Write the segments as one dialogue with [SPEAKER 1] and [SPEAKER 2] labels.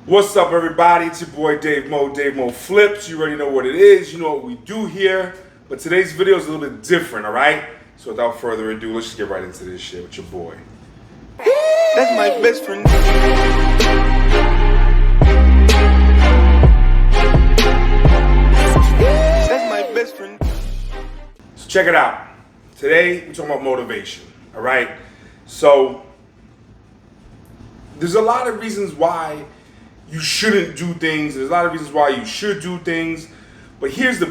[SPEAKER 1] What's up, everybody? It's your boy Dave Mo Flips. You already know what it is. You know what we do here. But today's video is a little bit different, all right? So without further ado, let's just get right into this shit with your boy.
[SPEAKER 2] That's my best friend. That's my best friend.
[SPEAKER 1] So check it out. Today, we're talking about motivation, all right? So there's a lot of reasons why you shouldn't do things. There's a lot of reasons why you should do things. But here's the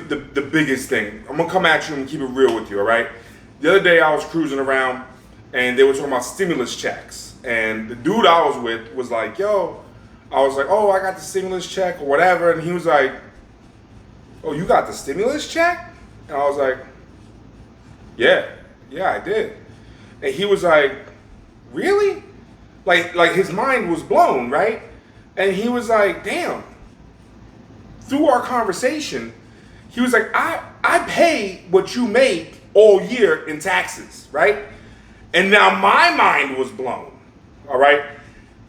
[SPEAKER 1] biggest thing. I'm going to come at you and keep it real with you, all right? The other day I was cruising around and they were talking about stimulus checks. And the dude I was with was like, yo, I was like, oh, I got the stimulus check or whatever. And he was like, oh, you got the stimulus check? And I was like, yeah, I did. And he was like, really? Like his mind was blown, right? And he was like, damn. Through our conversation, he was like, I pay what you make all year in taxes, right? And now my mind was blown, all right?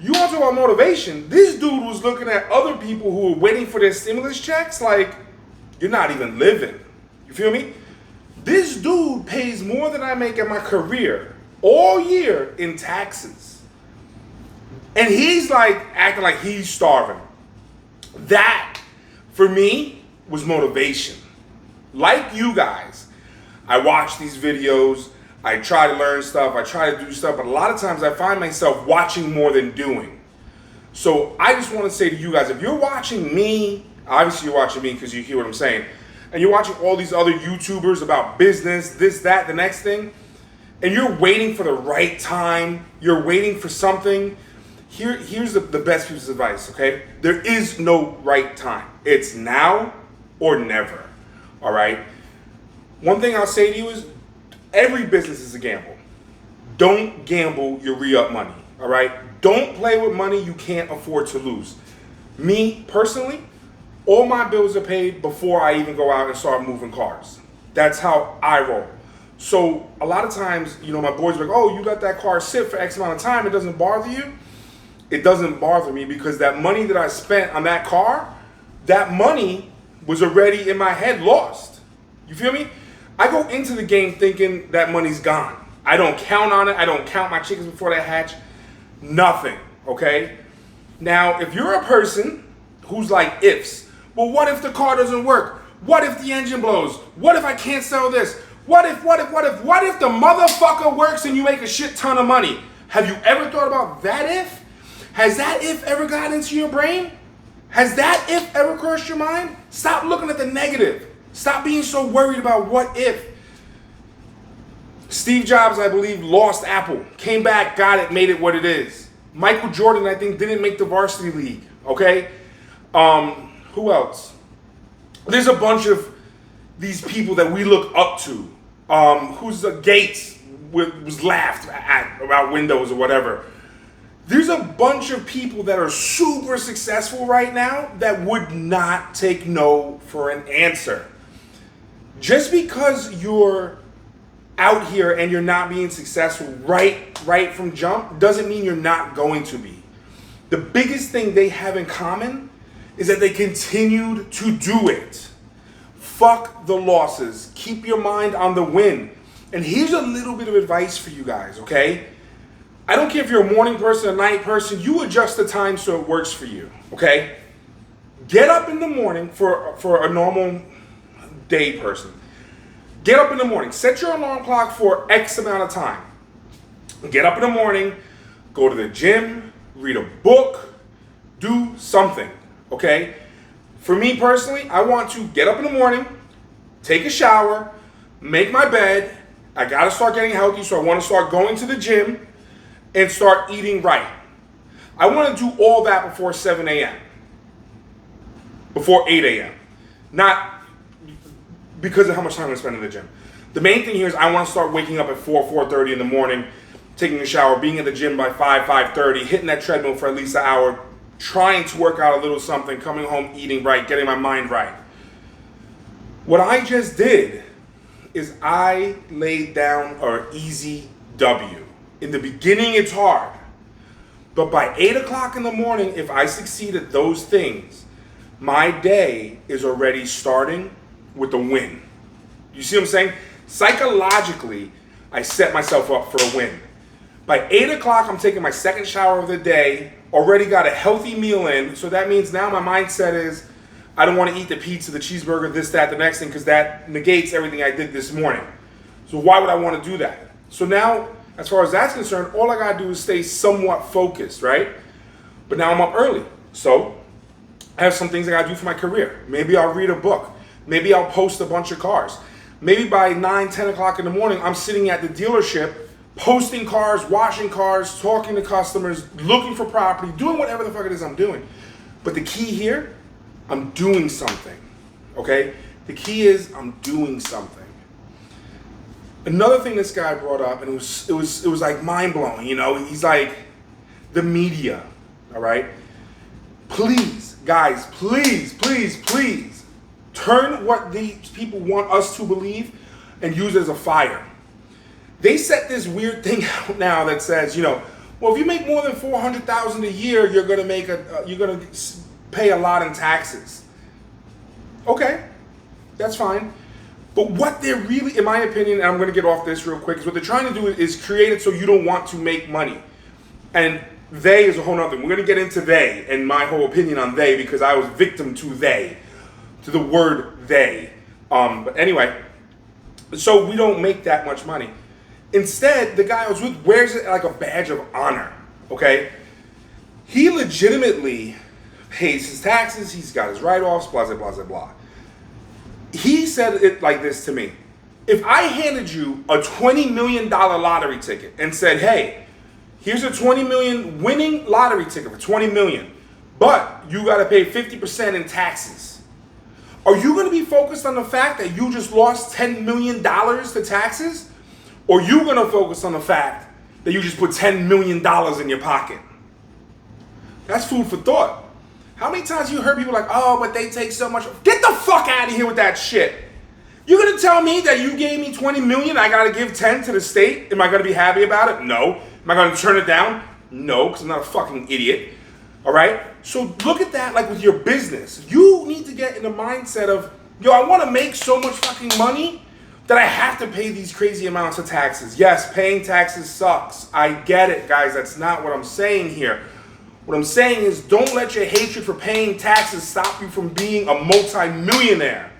[SPEAKER 1] You want to talk about motivation? This dude was looking at other people who were waiting for their stimulus checks like, you're not even living. You feel me? This dude pays more than I make in my career all year in taxes. And he's like acting like he's starving. That, for me, was motivation. Like you guys, I watch these videos, I try to learn stuff, I try to do stuff, but a lot of times I find myself watching more than doing. So I just want to say to you guys, if you're watching me, obviously you're watching me because you hear what I'm saying, and you're watching all these other YouTubers about business, this, that, the next thing, and you're waiting for the right time, you're waiting for something, here's the best piece of advice, okay? There is no right time. It's now or never, all right? One thing I'll say to you is every business is a gamble. Don't gamble your re-up money, all right? Don't play with money you can't afford to lose. Me, personally, all my bills are paid before I even go out and start moving cars. That's how I roll. So a lot of times, my boys are like, oh, you let that car sit for X amount of time, it doesn't bother you? It doesn't bother me because that money that I spent on that car, that money was already in my head lost. You feel me? I go into the game thinking that money's gone. I don't count on it. I don't count my chickens before they hatch. Nothing, okay? Now, if you're a person who's like ifs, well, what if the car doesn't work? What if the engine blows? What if I can't sell this? What if the motherfucker works and you make a shit ton of money? Have you ever thought about that if? Has that if ever gotten into your brain? Has that if ever crossed your mind? Stop looking at the negative. Stop being so worried about what if. Steve Jobs, I believe, lost Apple. Came back, got it, made it what it is. Michael Jordan, I think, didn't make the varsity league. Okay? Who else? There's a bunch of these people that we look up to. Who's Gates was laughed at about Windows or whatever. There's a bunch of people that are super successful right now that would not take no for an answer. Just because you're out here and you're not being successful right from jump doesn't mean you're not going to be. The biggest thing they have in common is that they continued to do it. Fuck the losses. Keep your mind on the win. And here's a little bit of advice for you guys, okay? I don't care if you're a morning person, a night person, you adjust the time so it works for you, okay? Get up in the morning for a normal day person. Get up in the morning. Set your alarm clock for X amount of time. Get up in the morning, go to the gym, read a book, do something, okay? For me personally, I want to get up in the morning, take a shower, make my bed. I gotta start getting healthy, so I wanna start going to the gym and start eating right. I want to do all that before 7 a.m. Before 8 a.m. Not because of how much time I spend in the gym. The main thing here is I want to start waking up at 4:30 in the morning, taking a shower, being at the gym by 5:30, hitting that treadmill for at least an hour, trying to work out a little something, coming home, eating right, getting my mind right. What I just did is I laid down an easy W. In the beginning, it's hard. But by 8 o'clock in the morning, if I succeed at those things, my day is already starting with a win. You see what I'm saying? Psychologically, I set myself up for a win. By 8 o'clock, I'm taking my second shower of the day, already got a healthy meal in, so that means now my mindset is, I don't want to eat the pizza, the cheeseburger, this, that, the next thing, because that negates everything I did this morning. So why would I want to do that? So now, as far as that's concerned, all I got to do is stay somewhat focused, right? But now I'm up early. So I have some things I got to do for my career. Maybe I'll read a book. Maybe I'll post a bunch of cars. Maybe by 9, 10 o'clock in the morning, I'm sitting at the dealership, posting cars, washing cars, talking to customers, looking for property, doing whatever the fuck it is I'm doing. But the key here, I'm doing something, okay? The key is I'm doing something. Another thing this guy brought up, and it was like mind-blowing, you know? He's like, the media, all right? Please, guys, please, please, please, turn what these people want us to believe and use it as a fire. They set this weird thing out now that says, you know, well, if you make more than $400,000 a year, you're gonna pay a lot in taxes. Okay, that's fine. But what they're really, in my opinion, and I'm gonna get off this real quick, is what they're trying to do is create it so you don't want to make money. And they is a whole nother thing. We're gonna get into they and my whole opinion on they because I was victim to they, to the word they. But anyway, so we don't make that much money. Instead, the guy I was with wears it like a badge of honor, okay? He legitimately pays his taxes, he's got his write-offs, blah, blah, blah, blah, blah. He said it like this to me. If I handed you a $20 million lottery ticket and said, hey, here's a 20 million winning lottery ticket for 20 million, but you got to pay 50% in taxes. Are you going to be focused on the fact that you just lost $10 million to taxes? Or are you going to focus on the fact that you just put $10 million in your pocket? That's food for thought. How many times you heard people like, oh, but they take so much. Get the fuck out of here with that shit. You're going to tell me that you gave me 20 million, I got to give 10 to the state? Am I going to be happy about it? No. Am I going to turn it down? No, because I'm not a fucking idiot. All right? So look at that like with your business. You need to get in the mindset of, yo, I want to make so much fucking money that I have to pay these crazy amounts of taxes. Yes, paying taxes sucks. I get it, guys. That's not what I'm saying here. What I'm saying is don't let your hatred for paying taxes stop you from being a multi-millionaire.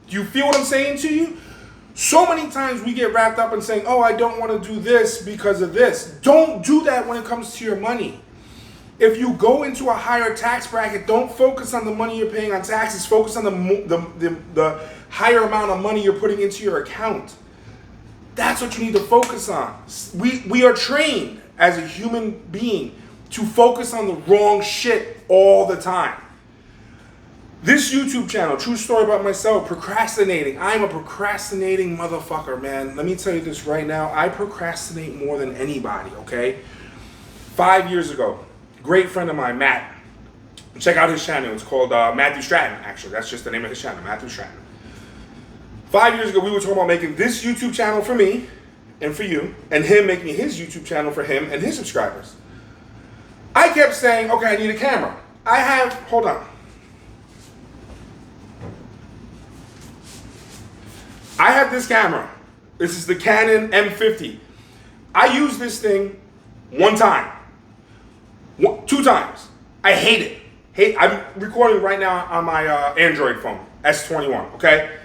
[SPEAKER 1] Do you feel what I'm saying to you? So many times we get wrapped up in saying, oh, I don't want to do this because of this. Don't do that when it comes to your money. If you go into a higher tax bracket, don't focus on the money you're paying on taxes. Focus on the higher amount of money you're putting into your account. That's what you need to focus on. We are trained as a human being to focus on the wrong shit all the time. This YouTube channel, true story about myself, procrastinating. I'm a procrastinating motherfucker, man. Let me tell you this right now. I procrastinate more than anybody, okay? 5 years ago, great friend of mine, Matt. Check out his channel. It's called Matthew Stratton, actually. That's just the name of his channel, Matthew Stratton. 5 years ago, we were talking about making this YouTube channel for me and for you, and him making his YouTube channel for him and his subscribers. I kept saying, okay, I need a camera. Hold on. I have this camera. This is the Canon M50. I used this thing one time. 2 times. I hate it. I'm recording right now on my Android phone, S21, okay?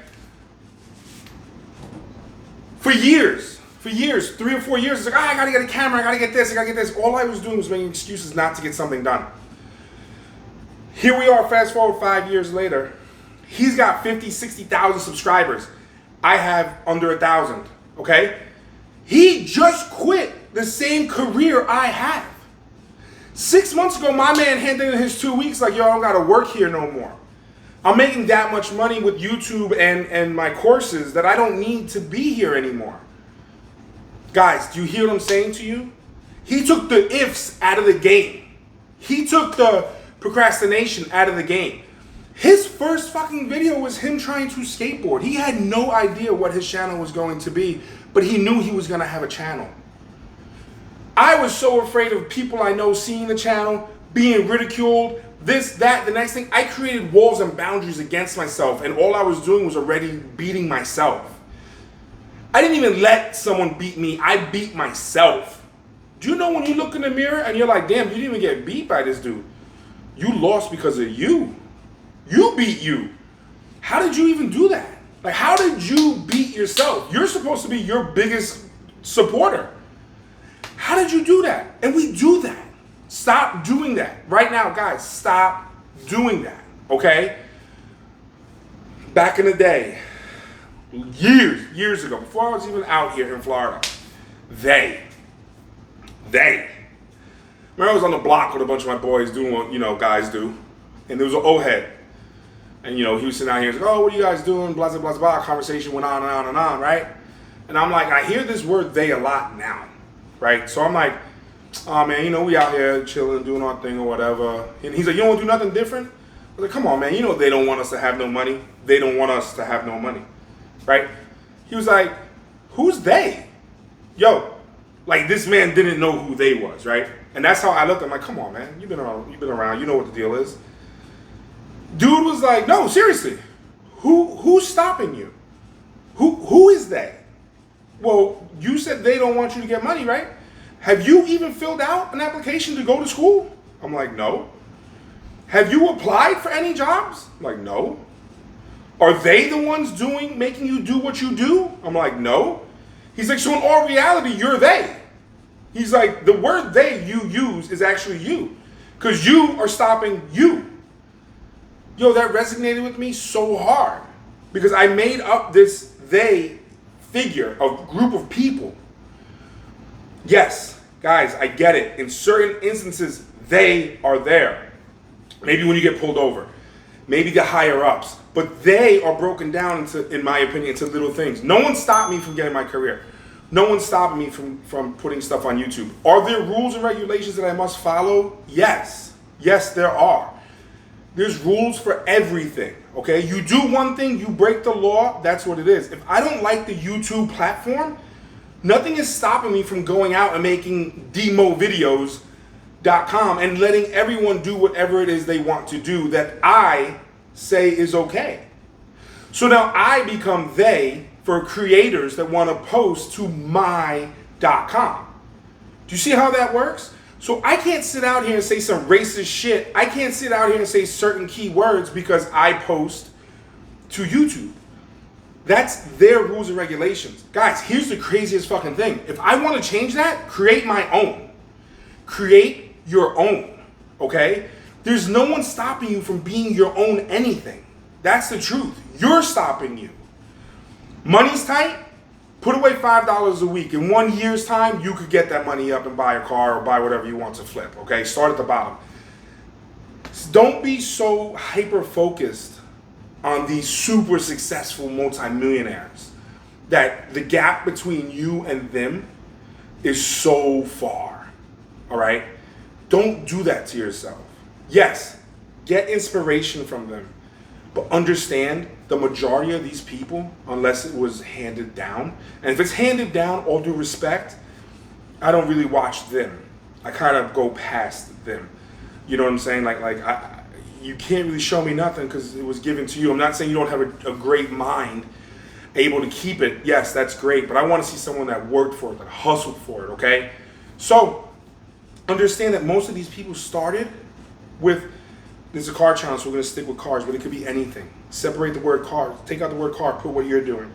[SPEAKER 1] For years, 3 or 4 years, it's like, I gotta get a camera, I gotta get this, I gotta get this. All I was doing was making excuses not to get something done. Here we are, fast forward 5 years later. He's got 50, 60,000 subscribers. I have under 1,000, okay? He just quit the same career I have. 6 months ago, my man handed in his 2 weeks like, yo, I don't gotta work here no more. I'm making that much money with YouTube and my courses that I don't need to be here anymore. Guys, do you hear what I'm saying to you? He took the ifs out of the game. He took the procrastination out of the game. His first fucking video was him trying to skateboard. He had no idea what his channel was going to be, but he knew he was going to have a channel. I was so afraid of people I know seeing the channel, being ridiculed, this, that, the next thing. I created walls and boundaries against myself, and all I was doing was already beating myself. I didn't even let someone beat me. I beat myself. Do you know when you look in the mirror and you're like, damn, you didn't even get beat by this dude. You lost because of you. You beat you. How did you even do that? Like, how did you beat yourself? You're supposed to be your biggest supporter. How did you do that? And we do that. Stop doing that. Right now, guys, stop doing that, okay? Back in the day, years ago, before I was even out here in Florida, they. Remember I was on the block with a bunch of my boys doing what, guys do. And there was an old head. And, he was sitting out here and like, oh, what are you guys doing? Blah, blah, blah, blah. Conversation went on and on and on, right? And I'm like, I hear this word they a lot now, right? So I'm like, oh, man, we out here chilling, doing our thing or whatever. And he's like, you don't want to do nothing different? I was like, come on, man. They don't want us to have no money. They don't want us to have no money, right? He was like, who's they? Yo, like this man didn't know who they was, right? And that's how I looked. I'm like, come on, man. You've been around. You know what the deal is. Dude was like, no, seriously. Who's stopping you? Who is they? Well, you said they don't want you to get money, right? Have you even filled out an application to go to school? I'm like, no. Have you applied for any jobs? I'm like, no. Are they the ones making you do what you do? I'm like, no. He's like, so in all reality, you're they. He's like, the word they you use is actually you. Because you are stopping you. Yo, that resonated with me so hard. Because I made up this they figure, a group of people. Yes, guys, I get it. In certain instances, they are there. Maybe when you get pulled over. Maybe the higher ups. But they are broken down into, in my opinion, into little things. No one stopped me from getting my career. No one's stopping me from putting stuff on YouTube. Are there rules and regulations that I must follow? Yes. Yes, there are. There's rules for everything, okay? You do one thing, you break the law, that's what it is. If I don't like the YouTube platform, nothing is stopping me from going out and making demovideos.com and letting everyone do whatever it is they want to do that I say is okay. So now I become they for creators that want to post to my.com. Do you see how that works? So I can't sit out here and say some racist shit. I can't sit out here and say certain keywords because I post to YouTube. That's their rules and regulations. Guys, here's the craziest fucking thing. If I want to change that, create my own. Create your own, okay? There's no one stopping you from being your own anything. That's the truth. You're stopping you. Money's tight? Put away $5 a week. In 1 year's time, you could get that money up and buy a car or buy whatever you want to flip, okay? Start at the bottom. Don't be so hyper-focused on these super successful multimillionaires that the gap between you and them is so far, all right? Don't do that to yourself. Yes, get inspiration from them, but understand the majority of these people, unless it was handed down, and if it's handed down, all due respect, I don't really watch them. I kind of go past them. You know what I'm saying? You can't really show me nothing because it was given to you. I'm not saying you don't have a great mind, able to keep it. Yes, that's great, but I want to see someone that worked for it, that hustled for it, okay? So, understand that most of these people started with, this is a car channel, so we're going to stick with cars, but it could be anything. Separate the word car, take out the word car, put what you're doing.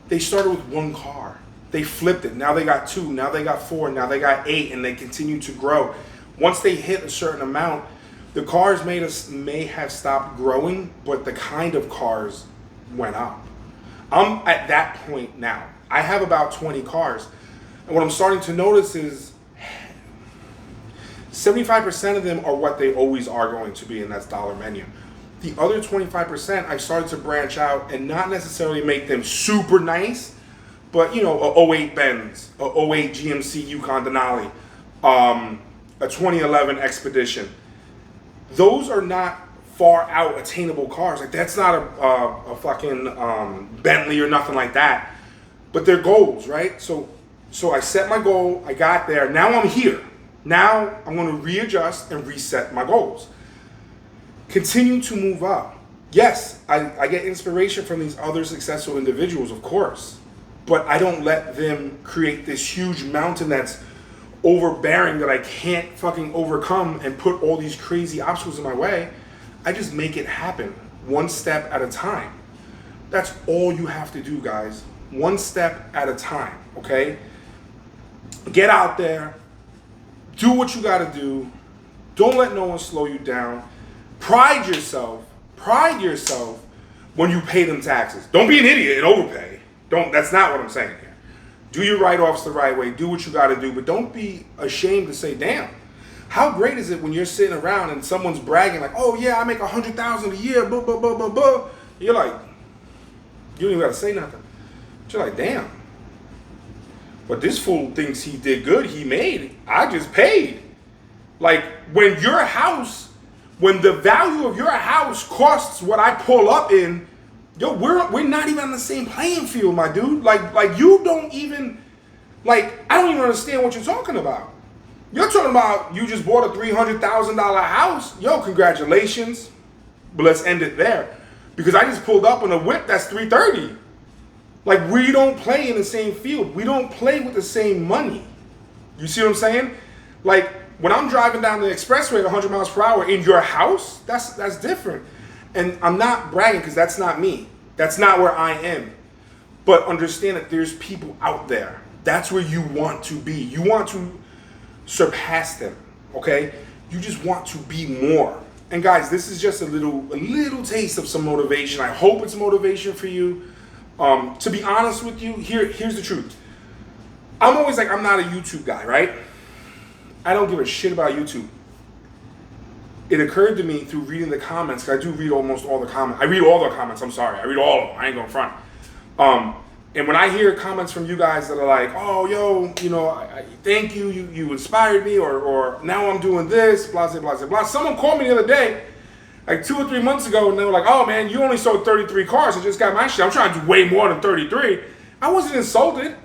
[SPEAKER 1] They started with one car. They flipped it. Now they got 2, now they got 4, now they got 8, and they continue to grow. Once they hit a certain amount, the cars may have stopped growing, but the kind of cars went up. I'm at that point now. I have about 20 cars. And what I'm starting to notice is 75% of them are what they always are going to be, and that's dollar menu. The other 25%, I started to branch out and not necessarily make them super nice, but a 08 Benz, a 08 GMC Yukon Denali, a 2011 Expedition. Those are not far out attainable cars. Like, that's not a fucking Bentley or nothing like that, but they're goals, right? So So I set my goal, I got there, now I'm here. Now I'm gonna readjust and reset my goals. Continue to move up. Yes, I get inspiration from these other successful individuals, of course, but I don't let them create this huge mountain that's overbearing that I can't fucking overcome and put all these crazy obstacles in my way. I just make it happen one step at a time. That's all you have to do, guys. One step at a time, okay? Get out there, do what you gotta do. Don't let no one slow you down. Pride yourself when you pay them taxes. Don't be an idiot and overpay. That's not what I'm saying here. Do your write-offs the right way, do what you gotta do, but don't be ashamed to say, damn, how great is it when you're sitting around and someone's bragging like, oh yeah, I make $100,000 a year, blah, blah, blah, blah, blah. You're like, you don't even gotta say nothing. But you're like, damn. But this fool thinks he did good, he made. I just paid. Like, when the value of your house costs what I pull up in, yo, we're not even on the same playing field, my dude. Like you don't even, I don't even understand what you're talking about. You're talking about you just bought a $300,000 house. Yo, congratulations. But let's end it there. Because I just pulled up on a whip that's $330,000. Like, we don't play in the same field. We don't play with the same money. You see what I'm saying? Like, when I'm driving down the expressway at 100 miles per hour in your house, that's different. And I'm not bragging because that's not me. That's not where I am. But understand that there's people out there. That's where you want to be. You want to surpass them, okay? You just want to be more. And guys, this is just a little taste of some motivation. I hope it's motivation for you. To be honest with you, here's the truth. I'm always like, I'm not a YouTube guy, right? I don't give a shit about YouTube. It occurred to me through reading the comments, because I do read almost all the comments. I read all the comments, I'm sorry. I read all of them. I ain't going front. And when I hear comments from you guys that are like, oh, yo, you know, I thank you, you inspired me, or now I'm doing this, blah, blah, blah, blah. Someone called me the other day, like 2 or 3 months ago, and they were like, oh, man, you only sold 33 cars. I just got my shit. I'm trying to do way more than 33. I wasn't insulted.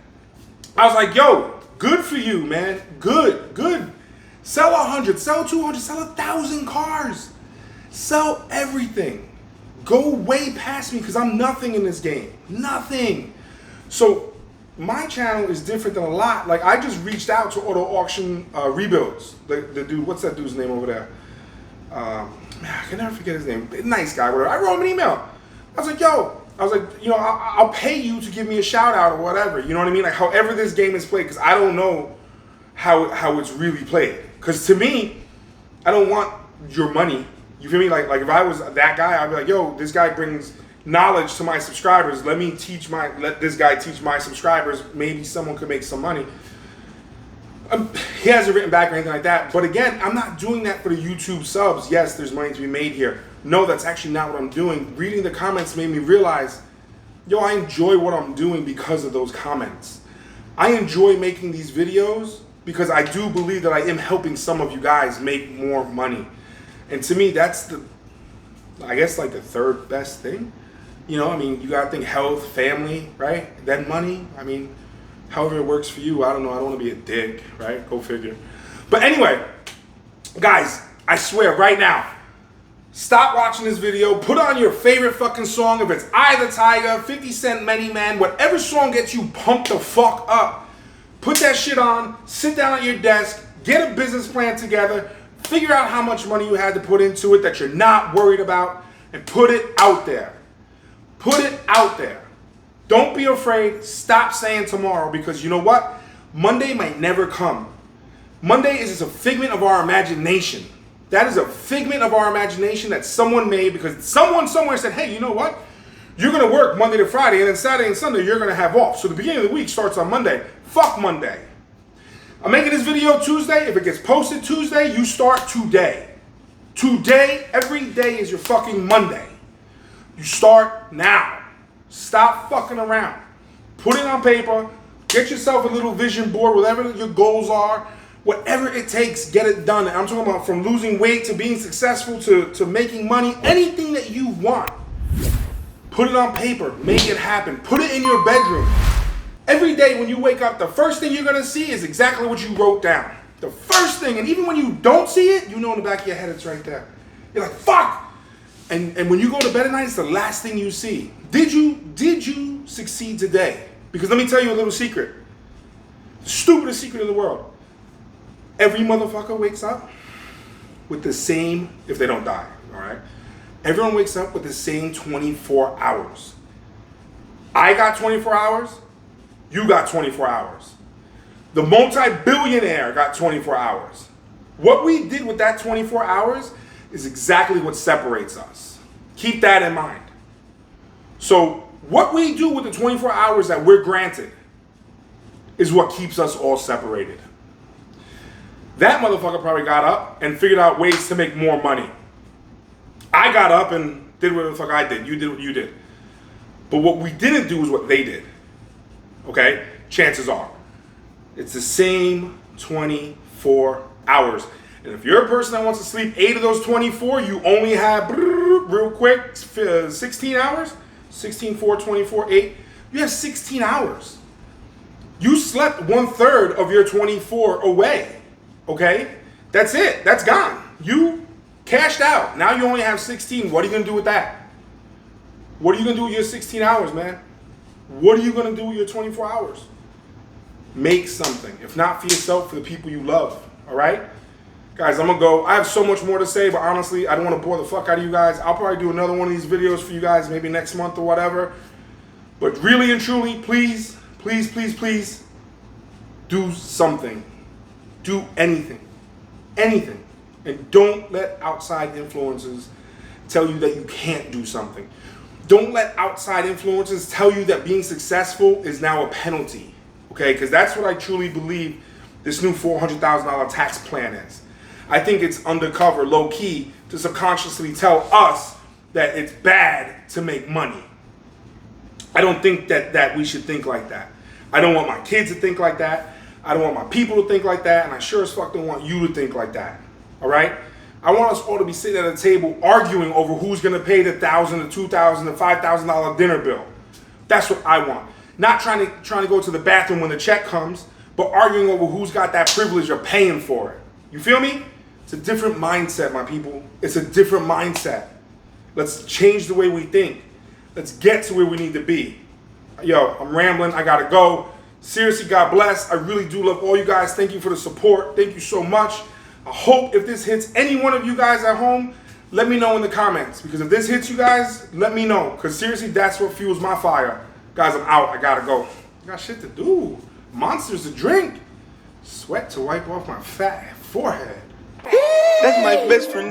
[SPEAKER 1] I was like, yo, good for you, man. Good. Sell 100, sell 200, sell 1,000 cars. Sell everything. Go way past me, because I'm nothing in this game. Nothing. So my channel is different than a lot. Like, I just reached out to Auto Auction Rebuilds. The dude, what's that dude's name over there? Man, I can never forget his name. Nice guy, whatever. I wrote him an email. I was like, you know, I'll pay you to give me a shout out or whatever. You know what I mean? Like, however this game is played, because I don't know how it's really played. Because to me, I don't want your money. You feel me? Like if I was that guy, I'd be like, yo, this guy brings knowledge to my subscribers. Let this guy teach my subscribers. Maybe someone could make some money. He hasn't written back or anything like that. But again, I'm not doing that for the YouTube subs. Yes, there's money to be made here. No, that's actually not what I'm doing. Reading the comments made me realize, yo, I enjoy what I'm doing because of those comments. I enjoy making these videos because I do believe that I am helping some of you guys make more money. And to me, that's I guess like the third best thing. You know, I mean, you gotta think health, family, right? Then money. I mean, however it works for you. I don't know. I don't want to be a dick, right? Go figure. But anyway, guys, I swear right now, stop watching this video. Put on your favorite fucking song. If it's Eye of the Tiger, 50 Cent, Many Man, whatever song gets you pumped the fuck up. Put that shit on. Sit down at your desk. Get a business plan together. Figure out how much money you had to put into it that you're not worried about, and put it out there. Put it out there. Don't be afraid. Stop saying tomorrow, because you know what? Monday might never come. Monday is just a figment of our imagination. That is a figment of our imagination that someone made because someone somewhere said, hey, you know what? You're going to work Monday to Friday, and then Saturday and Sunday you're going to have off. So the beginning of the week starts on Monday. Fuck Monday. I'm making this video Tuesday. If it gets posted Tuesday, you start today. Today, every day is your fucking Monday. You start now. Stop fucking around. Put it on paper. Get yourself a little vision board, whatever your goals are. Whatever it takes, get it done. I'm talking about from losing weight to being successful to making money. Anything that you want. Put it on paper. Make it happen. Put it in your bedroom. Every day when you wake up, the first thing you're gonna see is exactly what you wrote down. The first thing, and even when you don't see it, you know in the back of your head it's right there. You're like, fuck! And when you go to bed at night, it's the last thing you see. Did you succeed today? Because let me tell you a little secret. The stupidest secret in the world. Every motherfucker wakes up with the same, if they don't die, all right? Everyone wakes up with the same 24 hours. I got 24 hours. You got 24 hours. The multi-billionaire got 24 hours. What we did with that 24 hours is exactly what separates us. Keep that in mind. So what we do with the 24 hours that we're granted is what keeps us all separated. That motherfucker probably got up and figured out ways to make more money. I got up and did what the fuck I did. You did what you did. But what we didn't do is what they did. Okay? Chances are. It's the same 24 hours. And if you're a person that wants to sleep 8 of those 24, you only have, real quick, 16 hours. 16, 4, 24, 8. You have 16 hours. You slept 1/3 of your 24 away. Okay? That's it. That's gone. You cashed out. Now you only have 16. What are you going to do with that? What are you going to do with your 16 hours, man? What are you going to do with your 24 hours? Make something. If not for yourself, for the people you love. All right? Guys, I'm going to go. I have so much more to say, but honestly, I don't want to bore the fuck out of you guys. I'll probably do another one of these videos for you guys maybe next month or whatever. But really and truly, please, please, please, please, do something. Do anything. Anything. And don't let outside influences tell you that you can't do something. Don't let outside influences tell you that being successful is now a penalty. Okay? Because that's what I truly believe this new $400,000 tax plan is. I think it's undercover, low-key, to subconsciously tell us that it's bad to make money. I don't think that we should think like that. I don't want my kids to think like that. I don't want my people to think like that. And I sure as fuck don't want you to think like that. All right? I want us all to be sitting at a table arguing over who's going to pay the $1,000, the $2,000, the $5,000 dinner bill. That's what I want. Not trying to go to the bathroom when the check comes, but arguing over who's got that privilege of paying for it. You feel me? It's a different mindset, my people. It's a different mindset. Let's change the way we think. Let's get to where we need to be. Yo, I'm rambling. I got to go. Seriously, God bless. I really do love all you guys. Thank you for the support. Thank you so much. I hope if this hits any one of you guys at home, let me know in the comments. Because if this hits you guys, let me know. Because seriously, that's what fuels my fire. Guys, I'm out. I got to go. I got shit to do. Monsters to drink. Sweat to wipe off my fat forehead.
[SPEAKER 2] That's my best friend.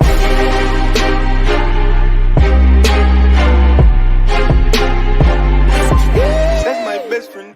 [SPEAKER 2] That's my best friend.